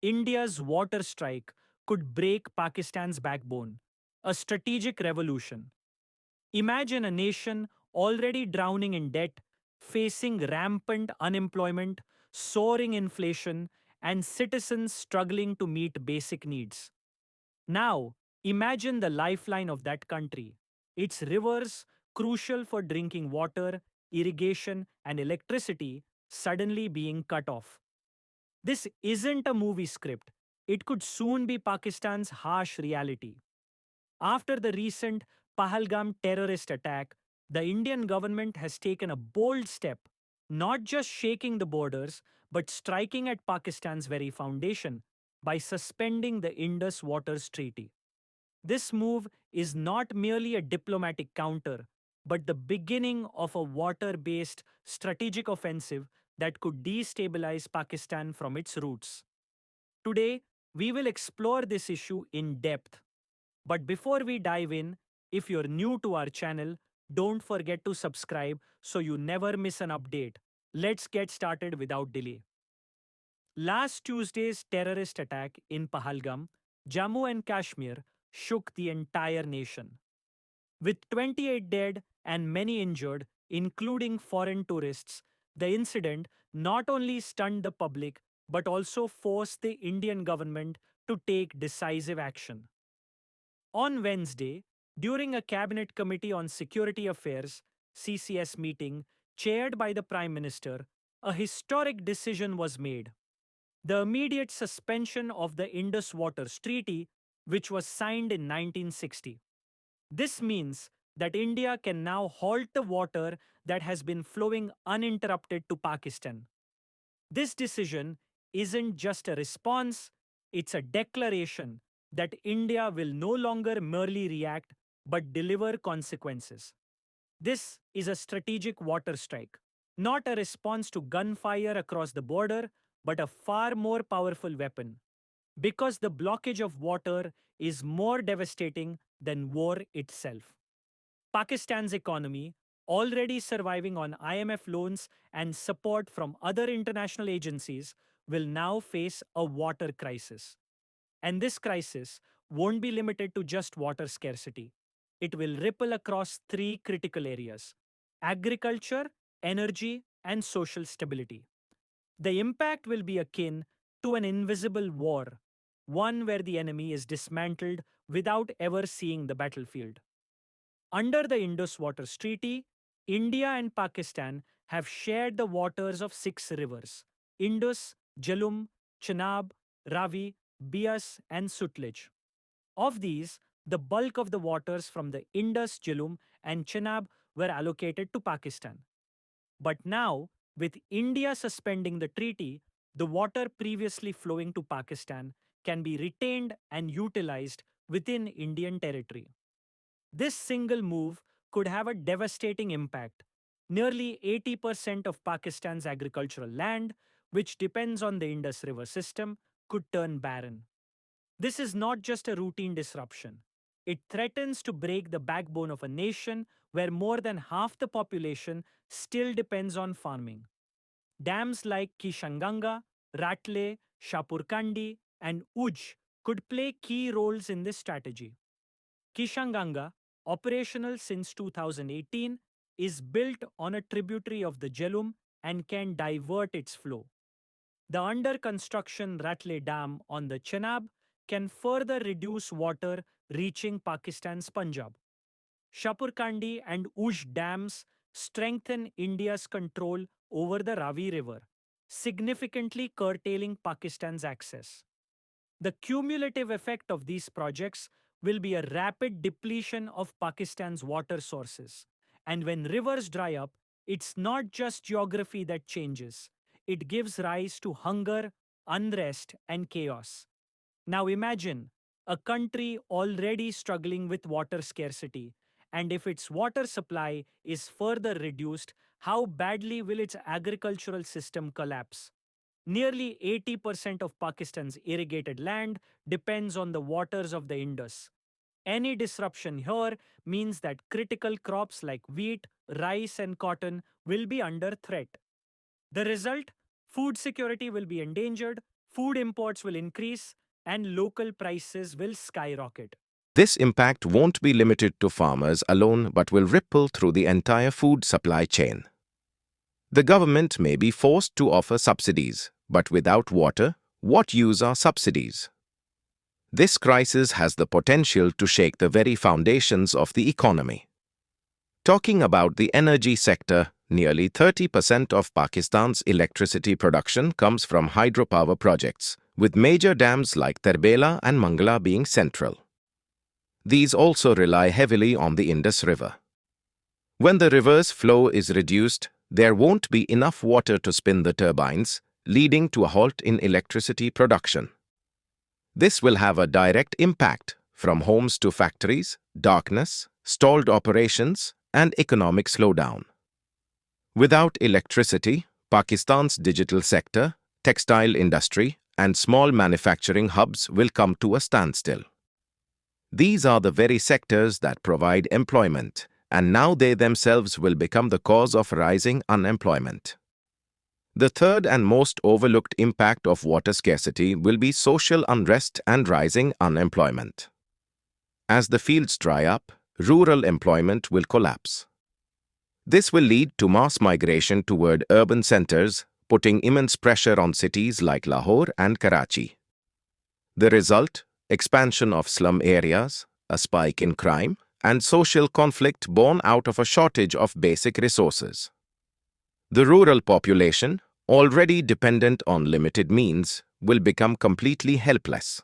India's water strike could break Pakistan's backbone, a strategic revolution. Imagine a nation already drowning in debt, facing rampant unemployment, soaring inflation, and citizens struggling to meet basic needs. Now, imagine the lifeline of that country. Its rivers, crucial for drinking water, irrigation, and electricity, suddenly being cut off. This isn't a movie script. It could soon be Pakistan's harsh reality. After the recent Pahalgam terrorist attack, the Indian government has taken a bold step, not just shaking the borders, but striking at Pakistan's very foundation by suspending the Indus Waters Treaty. This move is not merely a diplomatic counter, but the beginning of a water based strategic offensive that could destabilize Pakistan from its roots. Today, we will explore this issue in depth. But before we dive in, if you're new to our channel, don't forget to subscribe so you never miss an update. Let's get started without delay. Last Tuesday's terrorist attack in Pahalgam, Jammu and Kashmir, shook the entire nation. With 28 dead and many injured, including foreign tourists, the incident not only stunned the public but also forced the Indian government to take decisive action. On Wednesday, during a Cabinet Committee on Security Affairs (CCS) meeting chaired by the Prime Minister, a historic decision was made: the immediate suspension of the Indus Waters Treaty, which was signed in 1960. This means that India can now halt the water that has been flowing uninterrupted to Pakistan. This decision isn't just a response, it's a declaration that India will no longer merely react but deliver consequences. This is a strategic water strike, not a response to gunfire across the border, but a far more powerful weapon. Because the blockage of water is more devastating than war itself. Pakistan's economy, already surviving on IMF loans and support from other international agencies, will now face a water crisis. And this crisis won't be limited to just water scarcity. It will ripple across three critical areas: agriculture, energy, and social stability. The impact will be akin to an invisible war, one where the enemy is dismantled without ever seeing the battlefield. Under the Indus Waters Treaty, India and Pakistan have shared the waters of six rivers: Indus, Jhelum, Chenab, Ravi, Bias, and Sutlej. Of these, the bulk of the waters from the Indus, Jhelum, and Chenab were allocated to Pakistan. But now, with India suspending the treaty, the water previously flowing to Pakistan can be retained and utilized within Indian territory. This single move could have a devastating impact. Nearly 80% of Pakistan's agricultural land, which depends on the Indus River system, could turn barren. This is not just a routine disruption. It threatens to break the backbone of a nation where more than half the population still depends on farming. Dams like Kishanganga, Ratle, Shapurkandi, and 𝐮𝐩𝐥𝐥𝐨 could play key roles in this strategy. Kishanganga, operational since 2018, is built on a tributary of the Jhelum and can divert its flow. The under construction Ratle Dam on the Chenab can further reduce water reaching Pakistan's Punjab. Shapurkandi and 𝐮𝐲 dams strengthen India's control over the Ravi River, significantly curtailing Pakistan's access. The cumulative effect of these projects will be a rapid depletion of Pakistan's water sources. And when rivers dry up, it's not just geography that changes. It gives rise to hunger, unrest, and chaos. Now imagine a country already struggling with water scarcity, and if its water supply is further reduced, how badly will its agricultural system collapse? Nearly 80% of Pakistan's irrigated land depends on the waters of the Indus. Any disruption here means that critical crops like wheat, rice, and cotton will be under threat. The result? Food security will be endangered, Food imports will increase and local prices will skyrocket. This impact won't be limited to farmers alone but will ripple through the entire food supply chain. The government may be forced to offer subsidies, but without water, what use are subsidies? This crisis has the potential to shake the very foundations of the economy. Talking about the energy sector, nearly 30% of Pakistan's electricity production comes from hydropower projects, with major dams like Terbela and Mangala being central. These also rely heavily on the Indus River. When the river's flow is reduced, there won't be enough water to spin the turbines, leading to a halt in electricity production. This will have a direct impact from homes to factories, darkness, stalled operations, and economic slowdown. Without electricity, Pakistan's digital sector, textile industry, and small manufacturing hubs will come to a standstill. These are the very sectors that provide employment, and now they themselves will become the cause of rising unemployment. The third and most overlooked impact of water scarcity will be social unrest and rising unemployment. As the fields dry up, rural employment will collapse. This will lead to mass migration toward urban centers, putting immense pressure on cities like Lahore and Karachi. The result? Expansion of slum areas, a spike in crime, and social conflict born out of a shortage of basic resources. The rural population, already dependent on limited means, will become completely helpless.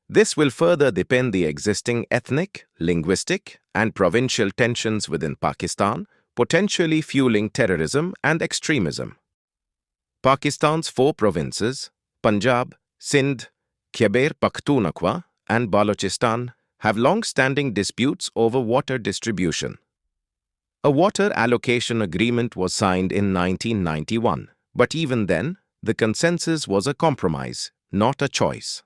This will further deepen the existing ethnic, linguistic, and provincial tensions within Pakistan, potentially fueling terrorism and extremism. Pakistan's 4 provinces, Punjab, Sindh, Khyber Pakhtunkhwa, and Balochistan, have long-standing disputes over water distribution. A water allocation agreement was signed in 1991, but even then, the consensus was a compromise, not a choice.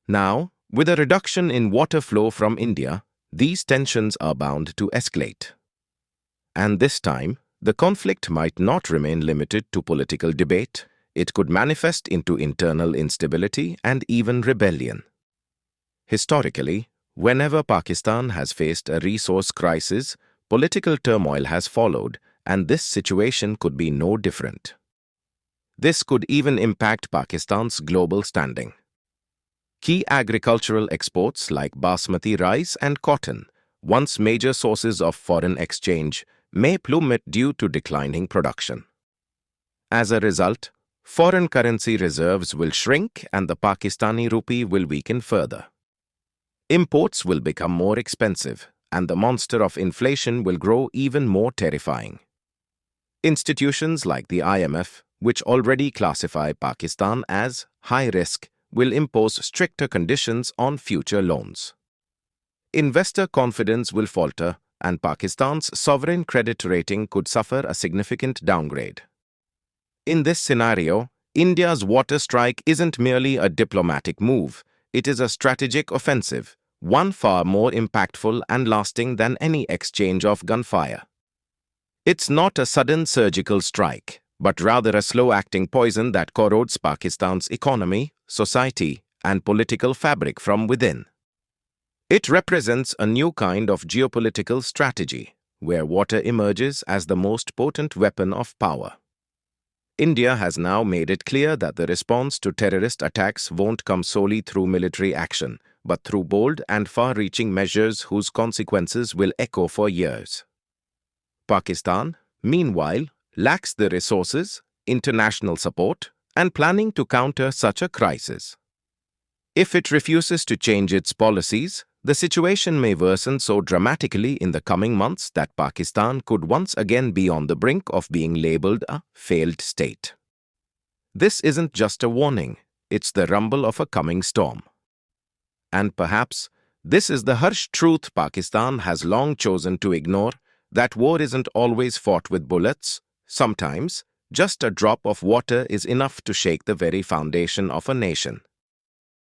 Now, with a reduction in water flow from India, these tensions are bound to escalate. And this time, the conflict might not remain limited to political debate. It could manifest into internal instability and even rebellion. Historically, whenever Pakistan has faced a resource crisis, political turmoil has followed, and this situation could be no different. This could even impact Pakistan's global standing. Key agricultural exports like basmati rice and cotton, once major sources of foreign exchange, may plummet due to declining production. As a result, foreign currency reserves will shrink and the Pakistani rupee will weaken further. Imports will become more expensive, and the monster of inflation will grow even more terrifying. Institutions like the IMF, which already classify Pakistan as high risk, will impose stricter conditions on future loans. Investor confidence will falter, and Pakistan's sovereign credit rating could suffer a significant downgrade. In this scenario, India's water strike isn't merely a diplomatic move, it is a strategic offensive, one far more impactful and lasting than any exchange of gunfire. It's not a sudden surgical strike, but rather a slow-acting poison that corrodes Pakistan's economy, society, and political fabric from within. It represents a new kind of geopolitical strategy, where water emerges as the most potent weapon of power. India has now made it clear that the response to terrorist attacks won't come solely through military action, but through bold and far-reaching measures whose consequences will echo for years. Pakistan, meanwhile, lacks the resources, international support, and planning to counter such a crisis. If it refuses to change its policies, the situation may worsen so dramatically in the coming months that Pakistan could once again be on the brink of being labeled a failed state. This isn't just a warning, it's the rumble of a coming storm. And perhaps this is the harsh truth Pakistan has long chosen to ignore, that war isn't always fought with bullets. Sometimes, just a drop of water is enough to shake the very foundation of a nation.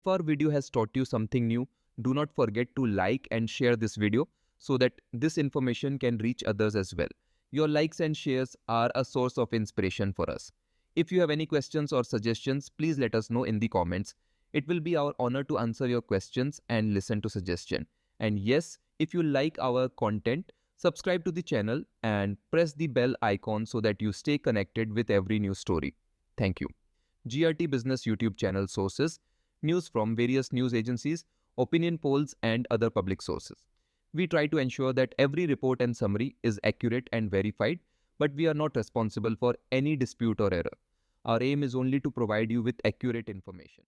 If our video has taught you something new, do not forget to like and share this video so that this information can reach others as well. Your likes and shares are a source of inspiration for us. If you have any questions or suggestions, please let us know in the comments. It will be our honor to answer your questions and listen to suggestion. And yes, if you like our content, subscribe to the channel and press the bell icon so that you stay connected with every new story. Thank you. GRT Business YouTube channel sources: news from various news agencies, opinion polls, and other public sources. We try to ensure that every report and summary is accurate and verified, but we are not responsible for any dispute or error. Our aim is only to provide you with accurate information.